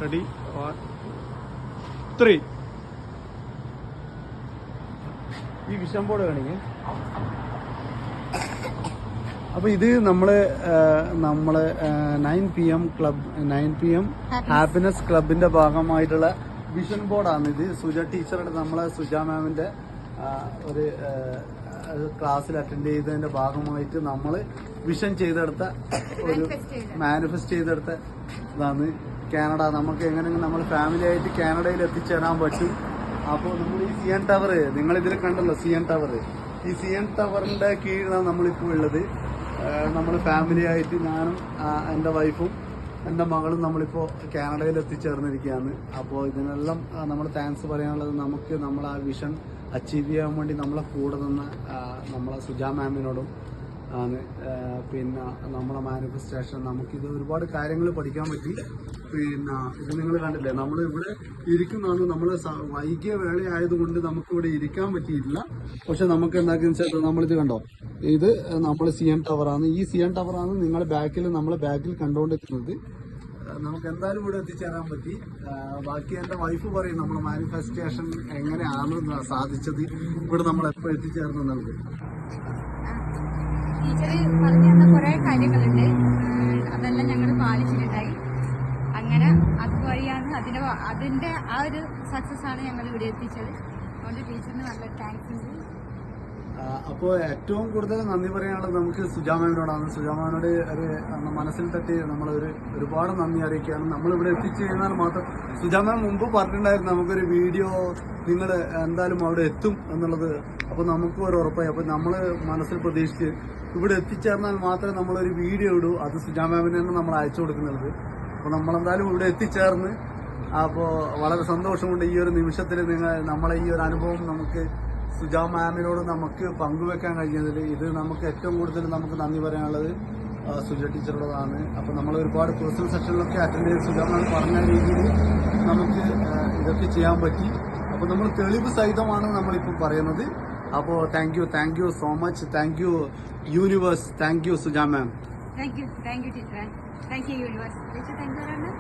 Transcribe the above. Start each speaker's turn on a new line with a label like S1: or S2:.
S1: Ready 3 ഈ vision board കാണിക്കേ. അപ്പൊ ഇത് നമ്മള് 9 PM ക്ലബ് 9 PM ഹാപ്പിനെസ് ക്ലബിന്റെ ഭാഗമായിട്ടുള്ള വിഷൻ ബോർഡാണ് ഇത്. സുജ ടീച്ചറുടെ നമ്മളെ സുജ മാമിന്റെ ഒരു ക്ലാസ്സിൽ അറ്റൻഡ് ചെയ്തതിന്റെ ഭാഗമായിട്ട് നമ്മൾ വിഷൻ ചെയ്തെടുത്ത ഒരു മാനിഫെസ്റ്റ് ചെയ്തെടുത്ത ഇതാണ് കാനഡ. നമുക്ക് എങ്ങനെയെങ്കിലും നമ്മൾ ഫാമിലി ആയിട്ട് കാനഡയിൽ എത്തിച്ചേരാൻ പറ്റും. അപ്പോൾ നമ്മൾ ഈ CN ടവർ നിങ്ങൾ ഇതിൽ കണ്ടല്ലോ, CN ടവർ. ഈ CN ടവറിന്റെ കീഴിലാണ് നമ്മളിപ്പോൾ ഉള്ളത്. നമ്മൾ ഫാമിലി ആയിട്ട് ഞാനും എൻ്റെ വൈഫും എൻ്റെ മകളും നമ്മളിപ്പോൾ കാനഡയിൽ എത്തിച്ചേർന്നിരിക്കുകയാണ്. അപ്പോൾ ഇതിനെല്ലാം നമ്മൾ താങ്ക്സ് പറയാനുള്ളത് നമുക്ക് നമ്മൾ ആ വിഷൻ അച്ചീവ് ചെയ്യാൻ വേണ്ടി നമ്മളെ കൂടെ നിന്ന് നമ്മളെ സുജാ മാമിനോടും ആണ്. പിന്നെ നമ്മളെ മാനിഫെസ്റ്റേഷൻ നമുക്കിത് ഒരുപാട് കാര്യങ്ങൾ പഠിക്കാൻ പറ്റി. പിന്നെ ഇത് നിങ്ങൾ കണ്ടില്ലേ, നമ്മൾ ഇവിടെ ഇരിക്കുന്നതാണ്. നമ്മൾ വൈകിയ വേളയായതുകൊണ്ട് നമുക്കിവിടെ ഇരിക്കാൻ പറ്റിയിട്ടില്ല. പക്ഷെ നമുക്ക് എന്താണെന്ന് വെച്ചാൽ നമ്മളിത് കണ്ടോ, ഇത് നമ്മൾ CN ടവറാണ്. ഈ CN ടവറാണ് നിങ്ങളുടെ നമ്മളെ ബാക്കിൽ കണ്ടുകൊണ്ടിരിക്കുന്നത്. നമുക്ക് എന്തായാലും ഇവിടെ എത്തിച്ചേരാൻ പറ്റി. ബാക്കി എൻ്റെ വൈഫ് പറയും നമ്മൾ മാനിഫെസ്റ്റേഷൻ എങ്ങനെയാണ് സാധിച്ചത്, ഇവിടെ നമ്മൾ എപ്പോൾ എത്തിച്ചേർന്നു നൽകും.
S2: ടീച്ചർ പറഞ്ഞു തന്ന കുറെ കാര്യങ്ങളുണ്ട്, അതെല്ലാം ഞങ്ങൾ പാലിച്ചിട്ടുണ്ടായി. അങ്ങനെ അതുവഴിയാണ് അതിന്റെ ആ ഒരു സക്സസ് ആണ് ഞങ്ങൾ ഇവിടെ എത്തിച്ചത്. അതുകൊണ്ട് ടീച്ചറിന് നല്ല താങ്ക്സ് ഉണ്ട്.
S1: അപ്പോൾ ഏറ്റവും കൂടുതൽ നന്ദി പറയാനുള്ളത് നമുക്ക് സുജാമാവിനോടാണ്. സുജാമാവിനോട് ഒരു മനസ്സിൽ തട്ടി ഒരുപാട് നന്ദി അറിയിക്കുകയാണ്. നമ്മളിവിടെ എത്തിച്ചേരുന്നാൽ മാത്രം സുജാമാൻ മുമ്പ് പറഞ്ഞിട്ടുണ്ടായിരുന്നു നമുക്കൊരു വീഡിയോ നിങ്ങൾ എന്തായാലും അവിടെ എത്തും എന്നുള്ളത്. അപ്പോൾ നമുക്ക് ഒരു ഉറപ്പായി. അപ്പോൾ നമ്മൾ മനസ്സിൽ പ്രതീക്ഷിച്ച് ഇവിടെ എത്തിച്ചേർന്നാൽ മാത്രമേ നമ്മളൊരു വീഡിയോ ഇടൂ. അത് സുജാമാവിന് തന്നെ നമ്മൾ അയച്ചു കൊടുക്കുന്നത്. അപ്പോൾ നമ്മളെന്തായാലും ഇവിടെ എത്തിച്ചേർന്ന് അപ്പോൾ വളരെ സന്തോഷമുണ്ട് ഈ ഒരു നിമിഷത്തിൽ നമ്മളെ ഈ ഒരു അനുഭവം നമുക്ക് സുജാ മാമിനോട് നമുക്ക് പങ്കുവെക്കാൻ കഴിഞ്ഞതിൽ. ഇത് നമുക്ക് ഏറ്റവും കൂടുതൽ നമുക്ക് നന്ദി പറയാനുള്ളത് സുജ ടീച്ചറുടേതാണ്. അപ്പോൾ നമ്മൾ ഒരുപാട് പേഴ്സണൽ സെഷനിലൊക്കെ അറ്റൻഡ് ചെയ്ത് സുജാ മാം പറഞ്ഞ രീതിയിൽ നമുക്ക് ഇതൊക്കെ ചെയ്യാൻ പറ്റി. അപ്പോൾ നമ്മൾ തെളിവ് സഹിതമാണ് നമ്മളിപ്പോൾ പറയുന്നത്. അപ്പോൾ thank you so much. Thank you universe. Thank you Suja ma'am.
S2: Thank you teacher. Thank you universe. Teacher thank you.